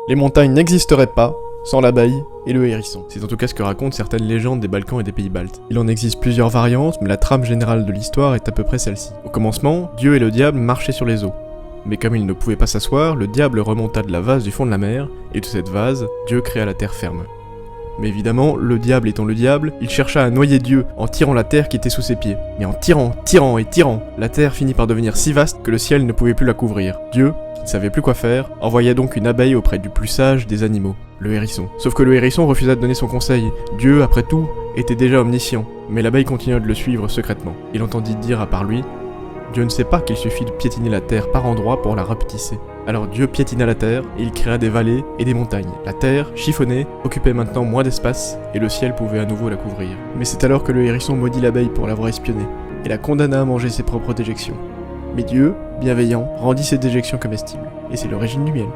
Les montagnes n'existeraient pas sans l'abeille et le hérisson. C'est en tout cas ce que racontent certaines légendes des Balkans et des pays baltes. Il en existe plusieurs variantes, mais la trame générale de l'histoire est à peu près celle-ci. Au commencement, Dieu et le diable marchaient sur les eaux. Mais comme ils ne pouvaient pas s'asseoir, le diable remonta de la vase du fond de la mer, et de cette vase, Dieu créa la terre ferme. Mais évidemment, le diable étant le diable, il chercha à noyer Dieu en tirant la terre qui était sous ses pieds. Mais en tirant, la terre finit par devenir si vaste que le ciel ne pouvait plus la couvrir. Dieu, qui ne savait plus quoi faire, envoya donc une abeille auprès du plus sage des animaux, le hérisson. Sauf que le hérisson refusa de donner son conseil. Dieu, après tout, était déjà omniscient. Mais l'abeille continua de le suivre secrètement. Il entendit dire à part lui: Dieu ne sait pas qu'il suffit de piétiner la terre par endroits pour la rapetisser. Alors Dieu piétina la terre, et il créa des vallées et des montagnes. La terre, chiffonnée, occupait maintenant moins d'espace, et le ciel pouvait à nouveau la couvrir. Mais c'est alors que le hérisson maudit l'abeille pour l'avoir espionnée, et la condamna à manger ses propres déjections. Mais Dieu, bienveillant, rendit ces déjections comestibles, et c'est l'origine du miel.